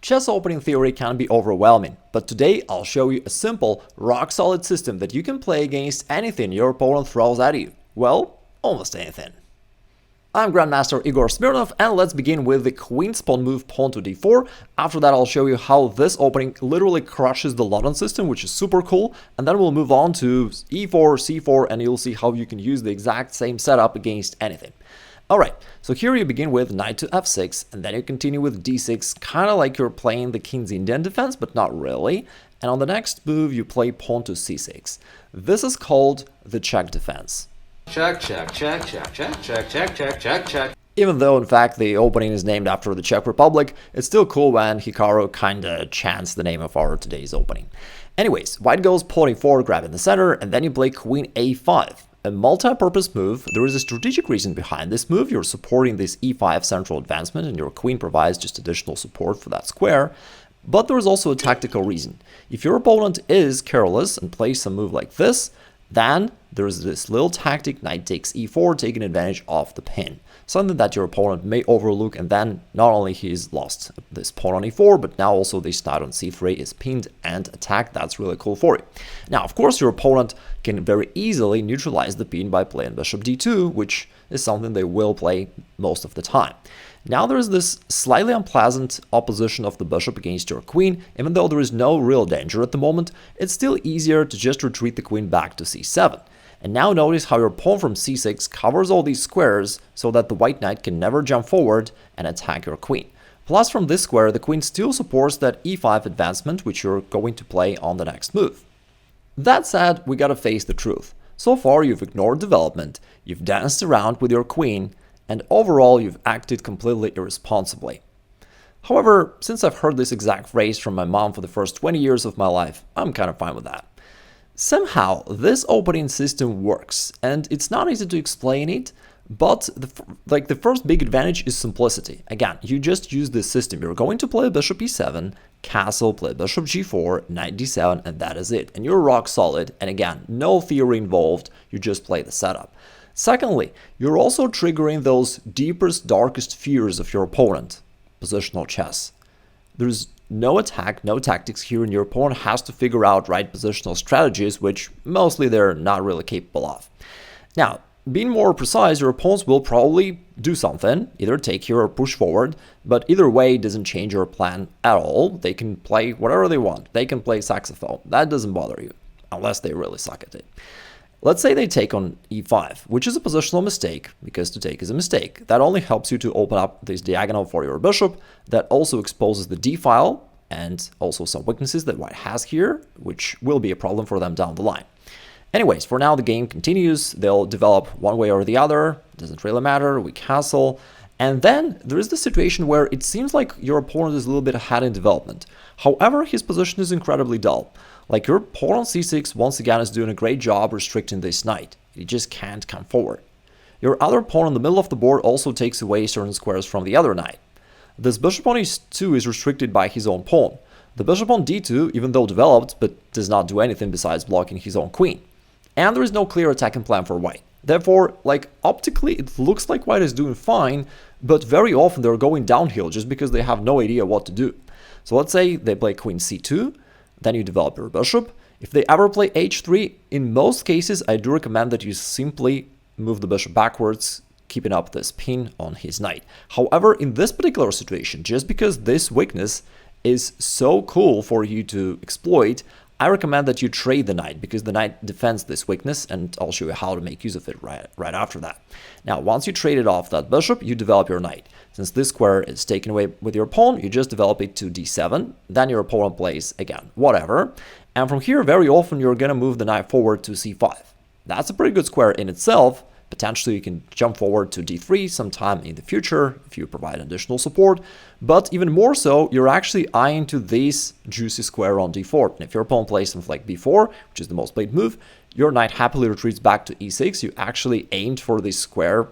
Chess opening theory can be overwhelming, but today I'll show you a simple, rock-solid system that you can play against anything your opponent throws at you. Well, almost anything. I'm Grandmaster Igor Smirnov, and let's begin with the queen pawn move pawn to d4. After that, I'll show you how this opening literally crushes the London system, which is super cool, and then we'll move on to e4, c4, and you'll see how you can use the exact same setup against anything. Alright, so here you begin with knight to f6, and then you continue with d6, kind of like you're playing the King's Indian defense, but not really. And on the next move, you play pawn to c6. This is called the Czech Defense. Check, check, check, check, check, check, check, check, check, check. Even though, in fact, the opening is named after the Czech Republic, it's still cool when Hikaru kinda chants the name of our today's opening. Anyways, white goes pawn e4, grab in the center, and then you play queen a5. A multi-purpose move. There is a strategic reason behind this move. You're supporting this e5 central advancement, and your queen provides just additional support for that square. But there is also a tactical reason. If your opponent is careless and plays some move like this, then there's this little tactic, knight takes e4, taking advantage of the pin. Something that your opponent may overlook, and then not only he's lost this pawn on e4, but now also this knight on c3 is pinned and attacked. That's really cool for you. Now, of course, your opponent can very easily neutralize the pin by playing bishop d2, which is something they will play most of the time. Now there's this slightly unpleasant opposition of the bishop against your queen. Even though there is no real danger at the moment, it's still easier to just retreat the queen back to c7. And now notice how your pawn from c6 covers all these squares so that the white knight can never jump forward and attack your queen. Plus, from this square, the queen still supports that e5 advancement, which you're going to play on the next move. That said, we gotta face the truth. So far, you've ignored development, you've danced around with your queen, and overall, you've acted completely irresponsibly. However, since I've heard this exact phrase from my mom for the first 20 years of my life, I'm kind of fine with that. Somehow, this opening system works, and it's not easy to explain it, but the first big advantage is simplicity. Again, you just use this system. You're going to play bishop e7, castle, play bishop g4, knight d7, and that is it. And you're rock solid, and again, no theory involved, you just play the setup. Secondly, you're also triggering those deepest, darkest fears of your opponent. Positional chess. There's no attack, no tactics here, and your opponent has to figure out right positional strategies, which mostly they're not really capable of. Now, being more precise, your opponents will probably do something, either take here or push forward, but either way it doesn't change your plan at all. They can play whatever they want. They can play saxophone. That doesn't bother you, unless they really suck at it. Let's say they take on e5, which is a positional mistake, because to take is a mistake. That only helps you to open up this diagonal for your bishop. That also exposes the d file and also some weaknesses that white has here, which will be a problem for them down the line. Anyways, for now the game continues. They'll develop one way or the other. Doesn't really matter. We castle. And then there is the situation where it seems like your opponent is a little bit ahead in development. However, his position is incredibly dull. Like your pawn on c6 once again is doing a great job restricting this knight. He just can't come forward. Your other pawn in the middle of the board also takes away certain squares from the other knight. This bishop on e2 is restricted by his own pawn. The bishop on d2, even though developed, but does not do anything besides blocking his own queen. And there is no clear attacking plan for white. Therefore, like optically, it looks like white is doing fine, but very often they're going downhill just because they have no idea what to do. So let's say they play queen c2, then you develop your bishop. If they ever play h3, in most cases, I do recommend that you simply move the bishop backwards, keeping up this pin on his knight. However, in this particular situation, just because this weakness is so cool for you to exploit, I recommend that you trade the knight, because the knight defends this weakness, and I'll show you how to make use of it right after that. Now, once you traded off that bishop, you develop your knight. Since this square is taken away with your pawn, you just develop it to d7, then your opponent plays again, whatever. And from here, very often, you're going to move the knight forward to c5. That's a pretty good square in itself. Potentially, you can jump forward to d3 sometime in the future if you provide additional support. But even more so, you're actually eyeing to this juicy square on d4. And if your opponent plays something like b4, which is the most played move, your knight happily retreats back to e6. You actually aimed for this square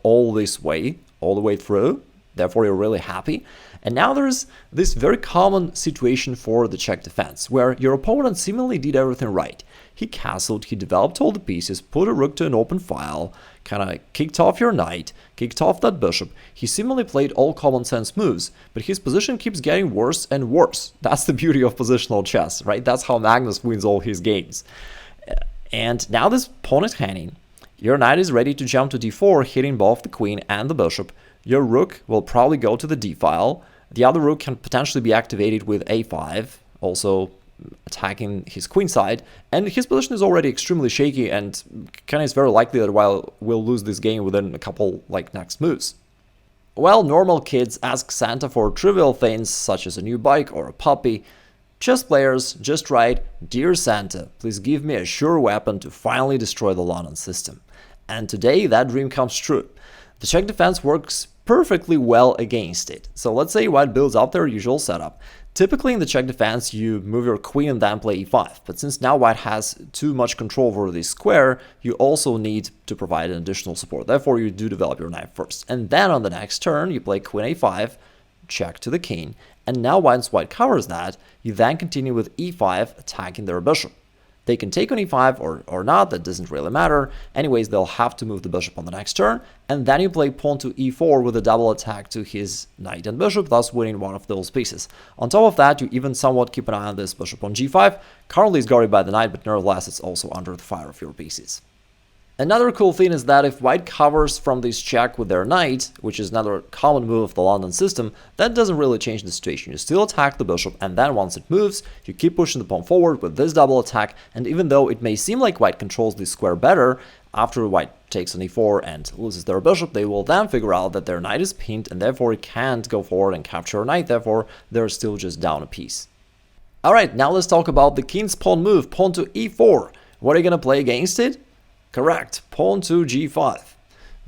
all this way, all the way through. Therefore, you're really happy. And now there's this very common situation for the Czech defense, where your opponent seemingly did everything right. he castled, he developed all the pieces, put a rook to an open file, kind of kicked off your knight, kicked off that bishop. He seemingly played all common sense moves, but his position keeps getting worse and worse. That's the beauty of positional chess, right? That's how Magnus wins all his games. And now this pawn is hanging. Your knight is ready to jump to d4, hitting both the queen and the bishop. Your rook will probably go to the d file. The other rook can potentially be activated with a5, also attacking his queen side, and his position is already extremely shaky, and kind of is very likely that we'll lose this game within a couple next moves. Well, normal kids ask Santa for trivial things such as a new bike or a puppy. Chess players just write, "Dear Santa, please give me a sure weapon to finally destroy the London system." And today that dream comes true. The Czech defense works perfectly well against it. So let's say white builds up their usual setup. Typically in the Czech defense you move your queen and then play e5, but since now white has too much control over this square, you also need to provide an additional support. Therefore you do develop your knight first. And then on the next turn you play queen a5, check to the king, and now once white covers that, you then continue with e5 attacking their bishop. They can take on e5 or not, that doesn't really matter. Anyways, they'll have to move the bishop on the next turn, and then you play pawn to e4 with a double attack to his knight and bishop, thus winning one of those pieces. On top of that, you even somewhat keep an eye on this bishop on g5. Currently it's guarded by the knight, but nevertheless it's also under the fire of your pieces. Another cool thing is that if white covers from this check with their knight, which is another common move of the London system, that doesn't really change the situation. You still attack the bishop, and then once it moves, you keep pushing the pawn forward with this double attack, and even though it may seem like white controls this square better, after white takes on e4 and loses their bishop, they will then figure out that their knight is pinned, and therefore it can't go forward and capture a knight, therefore they're still just down a piece. Alright, now let's talk about the king's pawn move, pawn to e4. What are you gonna play against it? Correct, pawn to g5.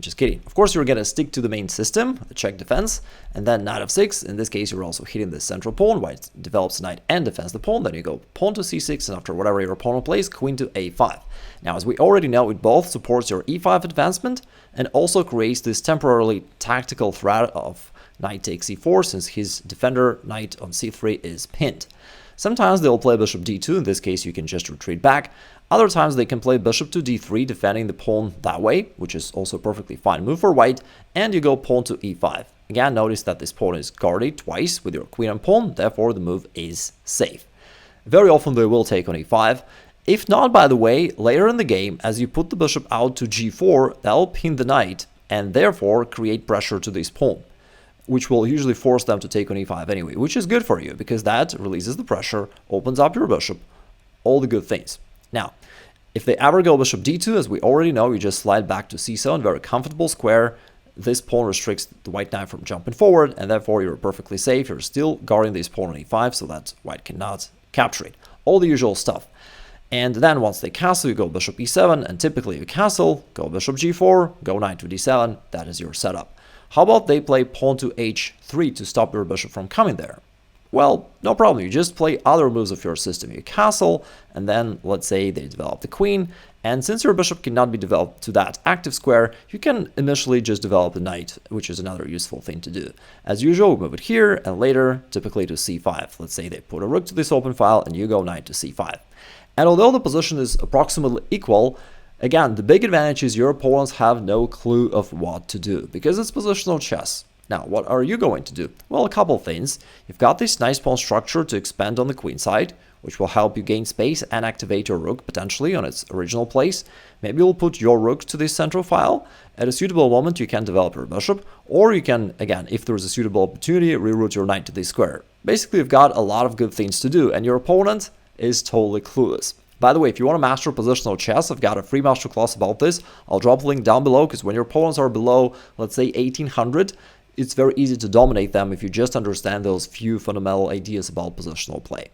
Just kidding. Of course, you're going to stick to the main system, the Czech defense, and then knight f6. In this case, you're also hitting the central pawn. White develops knight and defends the pawn. Then you go pawn to c6, and after whatever your opponent plays, queen to a5. Now, as we already know, it both supports your e5 advancement and also creates this temporarily tactical threat of knight takes e4, since his defender knight on c3 is pinned. Sometimes they'll play bishop d2. In this case, you can just retreat back. Other times they can play bishop to d3, defending the pawn that way, which is also a perfectly fine move for white, and you go pawn to e5. Again, notice that this pawn is guarded twice with your queen and pawn, therefore the move is safe. Very often they will take on e5. If not, by the way, later in the game, as you put the bishop out to g4, that'll pin the knight, and therefore create pressure to this pawn, which will usually force them to take on e5 anyway, which is good for you, because that releases the pressure, opens up your bishop, all the good things. Now, if they ever go bishop d2, as we already know, you just slide back to c7, very comfortable square. This pawn restricts the white knight from jumping forward, and therefore you're perfectly safe. You're still guarding this pawn on e5 so that white cannot capture it. All the usual stuff. And then once they castle, you go bishop e7, and typically you castle, go bishop g4, go knight to d7, that is your setup. How about they play pawn to h3 to stop your bishop from coming there? Well, no problem, you just play other moves of your system. You castle, and then let's say they develop the queen, and since your bishop cannot be developed to that active square, you can initially just develop the knight, which is another useful thing to do. As usual, we move it here, and later, typically to c5. Let's say they put a rook to this open file, and you go knight to c5. And although the position is approximately equal, again, the big advantage is your opponents have no clue of what to do, because it's positional chess. Now, what are you going to do? Well, a couple things. You've got this nice pawn structure to expand on the queen side, which will help you gain space and activate your rook potentially on its original place. Maybe you'll put your rook to this central file. At a suitable moment, you can develop your bishop, or you can, again, if there's a suitable opportunity, reroute your knight to this square. Basically, you've got a lot of good things to do, and your opponent is totally clueless. By the way, if you want to master positional chess, I've got a free masterclass about this. I'll drop a link down below, because when your opponents are below, let's say 1800, it's very easy to dominate them if you just understand those few fundamental ideas about positional play.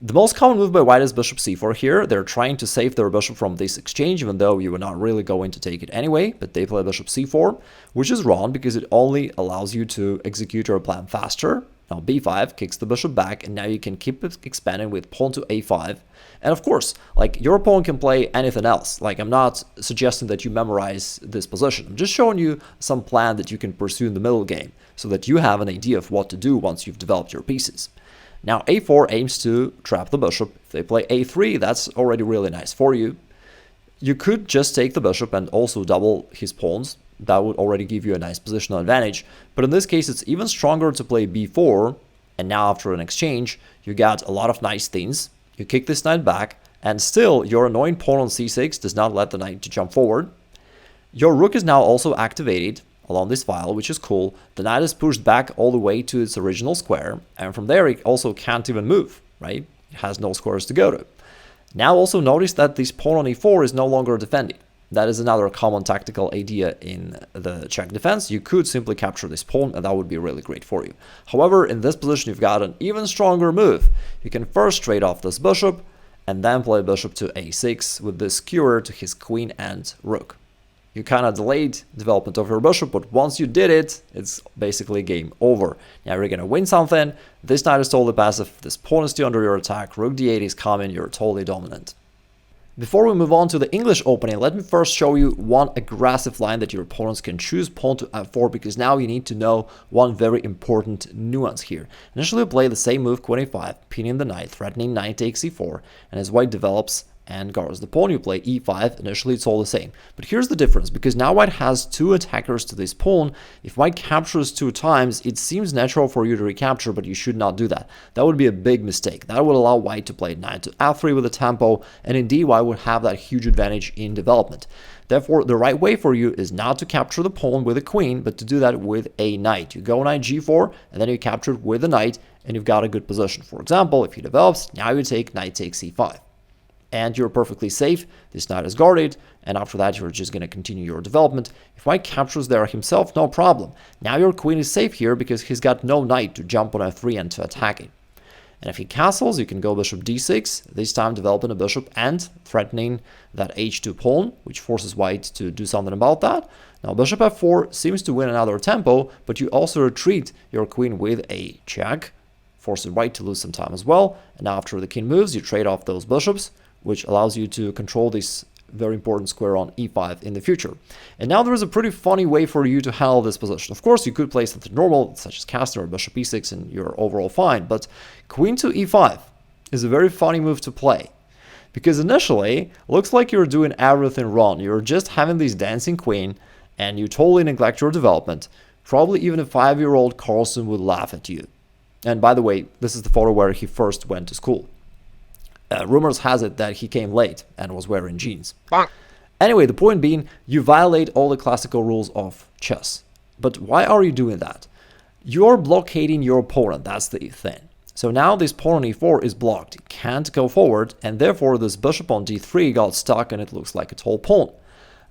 The most common move by white is bishop c4 here. They're trying to save their bishop from this exchange, even though you were not really going to take it anyway, but they play bishop c4, which is wrong because it only allows you to execute your plan faster. Now b5 kicks the bishop back, and now you can keep it expanding with pawn to a5. And of course, your opponent can play anything else. I'm not suggesting that you memorize this position. I'm just showing you some plan that you can pursue in the middle game, so that you have an idea of what to do once you've developed your pieces. Now a4 aims to trap the bishop. If they play a3, that's already really nice for you. You could just take the bishop and also double his pawns. That would already give you a nice positional advantage. But in this case, it's even stronger to play b4. And now after an exchange, you got a lot of nice things. You kick this knight back, and still your annoying pawn on c6 does not let the knight to jump forward. Your rook is now also activated along this file, which is cool. The knight is pushed back all the way to its original square, and from there it also can't even move, right? It has no squares to go to. Now also notice that this pawn on e4 is no longer defending. That is another common tactical idea in the Czech defense. You could simply capture this pawn, and that would be really great for you. However, in this position, you've got an even stronger move. You can first trade off this bishop, and then play bishop to a6 with this skewer to his queen and rook. You kind of delayed development of your bishop, but once you did it, it's basically game over. Now you're going to win something. This knight is totally passive. This pawn is still under your attack. Rook d8 is coming. You're totally dominant. Before we move on to the English opening, let me first show you one aggressive line that your opponents can choose, pawn to f4, because now you need to know one very important nuance here. Initially play the same move, queen a5, pinning the knight, threatening knight takes e4, and as white develops and guards the pawn, you play e5. Initially it's all the same, but here's the difference. Because now white has two attackers to this pawn, if white captures 2 times, it seems natural for you to recapture, but you should not do that. That would be a big mistake. That would allow white to play knight to f3 with a tempo, and indeed white would have that huge advantage in development. Therefore, the right way for you is not to capture the pawn with a queen, but to do that with a knight. You go knight g4, and then you capture it with a knight, and you've got a good position. For example, if he develops, now you take knight takes e5. And you're perfectly safe. This knight is guarded, and after that you're just going to continue your development. If white captures there himself, no problem. Now your queen is safe here because he's got no knight to jump on f3 and to attack it. And if he castles, you can go bishop d6, this time developing a bishop and threatening that h2 pawn, which forces white to do something about that. Now bishop f4 seems to win another tempo, but you also retreat your queen with a check, forcing white to lose some time as well. And now after the king moves, you trade off those bishops, which allows you to control this very important square on e5 in the future. And now there is a pretty funny way for you to handle this position. Of course, you could play something normal, such as casting or bishop e6, and you're overall fine, but queen to e5 is a very funny move to play. Because initially, looks like you're doing everything wrong. You're just having this dancing queen, and you totally neglect your development. Probably even a 5-year-old Carlson would laugh at you. And by the way, this is the photo where he first went to school. Rumors has it that he came late and was wearing jeans. Anyway, the point being, you violate all the classical rules of chess. But why are you doing that? You're blockading your opponent, that's the thing. So now this pawn on e4 is blocked, it can't go forward, and therefore this bishop on d3 got stuck and it looks like a tall pawn.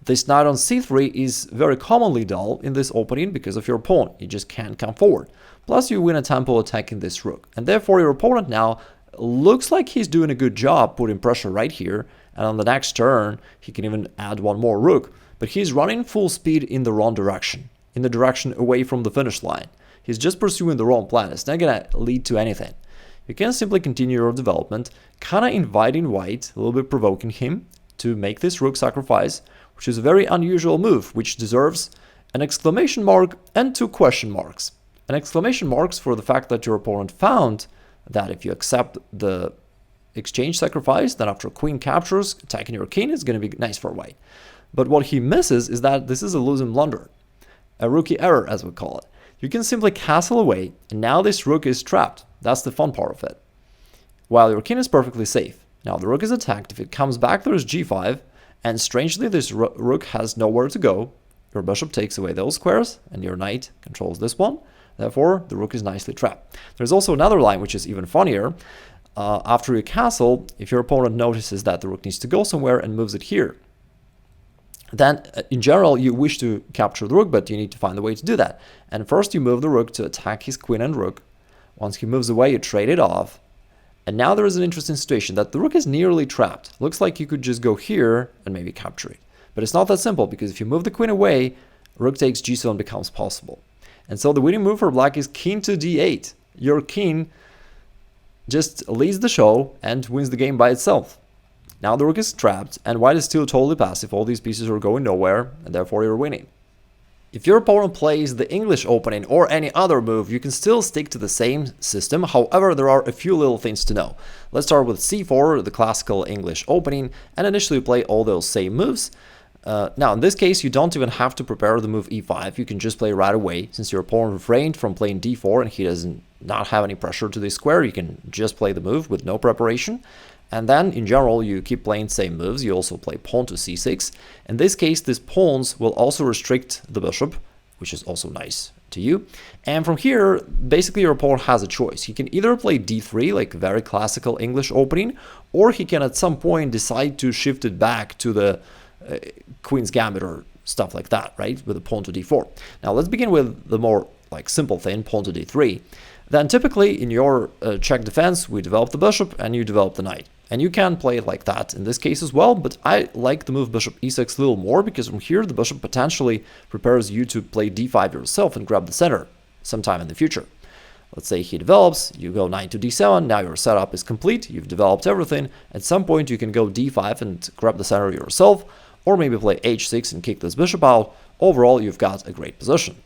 This knight on c3 is very commonly dull in this opening because of your pawn, it just can't come forward. Plus you win a tempo attacking this rook, and therefore your opponent now looks like he's doing a good job putting pressure right here, and on the next turn he can even add one more rook, but he's running full speed in the wrong direction, in the direction away from the finish line. He's just pursuing the wrong plan. It's not gonna lead to anything. You can simply continue your development, kinda inviting white, a little bit provoking him to make this rook sacrifice, which is a very unusual move, which deserves an exclamation mark and 2 question marks. An exclamation marks for the fact that your opponent found that if you accept the exchange sacrifice, then after queen captures, attacking your king is going to be nice for white. But what he misses is that this is a losing blunder, a rookie error as we call it. You can simply castle away, and now this rook is trapped. That's the fun part of it. While your king is perfectly safe. Now the rook is attacked. If it comes back, there's g5, and strangely this rook has nowhere to go. Your bishop takes away those squares, and your knight controls this one. Therefore, the rook is nicely trapped. There's also another line which is even funnier. After you castle, if your opponent notices that the rook needs to go somewhere and moves it here, then in general you wish to capture the rook, but you need to find a way to do that. And first you move the rook to attack his queen and rook. Once he moves away, you trade it off. And now there is an interesting situation that the rook is nearly trapped. Looks like you could just go here and maybe capture it. But it's not that simple, because if you move the queen away, rook takes g7 becomes possible. And so the winning move for black is king to d8. Your king just leads the show and wins the game by itself. Now the rook is trapped, and white is still totally passive. All these pieces are going nowhere, and therefore you're winning. If your opponent plays the English opening or any other move, you can still stick to the same system. However, there are a few little things to know. Let's start with c4, the classical English opening, and initially play all those same moves. Now, in this case, you don't even have to prepare the move e5. You can just play right away. Since your opponent refrained from playing d4 and he doesn't not have any pressure to this square, you can just play the move with no preparation. And then, in general, you keep playing same moves. You also play pawn to c6. In this case, these pawns will also restrict the bishop, which is also nice to you. And from here, basically your opponent has a choice. He can either play d3, like very classical English opening, or he can at some point decide to shift it back to the Queen's Gambit or stuff like that, right? With a pawn to d4. Now, let's begin with the more like simple thing, pawn to d3. Then typically in your Czech defense, we develop the bishop and you develop the knight. And you can play it like that in this case as well, but I like the move bishop e6 a little more because from here the bishop potentially prepares you to play d5 yourself and grab the center sometime in the future. Let's say he develops, you go knight to d7, now your setup is complete, you've developed everything. At some point you can go d5 and grab the center yourself, or maybe play h6 and kick this bishop out. Overall, you've got a great position.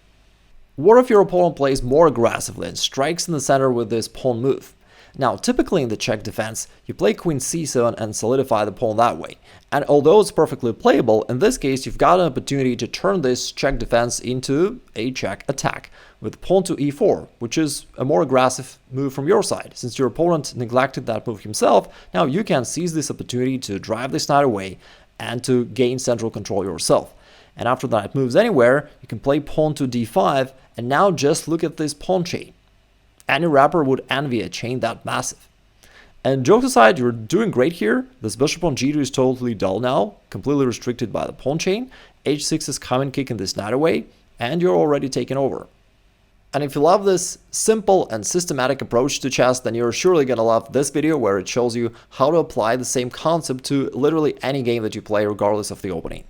What if your opponent plays more aggressively and strikes in the center with this pawn move? Now, typically in the Czech defense, you play queen c7 and solidify the pawn that way. And although it's perfectly playable, in this case you've got an opportunity to turn this Czech defense into a Czech attack with pawn to e4, which is a more aggressive move from your side. Since your opponent neglected that move himself, now you can seize this opportunity to drive this knight away and to gain central control yourself. And after the knight moves anywhere, you can play pawn to d5, and now just look at this pawn chain. Any rapper would envy a chain that massive. And jokes aside, you're doing great here. This bishop on g2 is totally dull now, completely restricted by the pawn chain. h6 is coming, kicking this knight away, and you're already taken over. And if you love this simple and systematic approach to chess, then you're surely gonna love this video where it shows you how to apply the same concept to literally any game that you play regardless of the opening.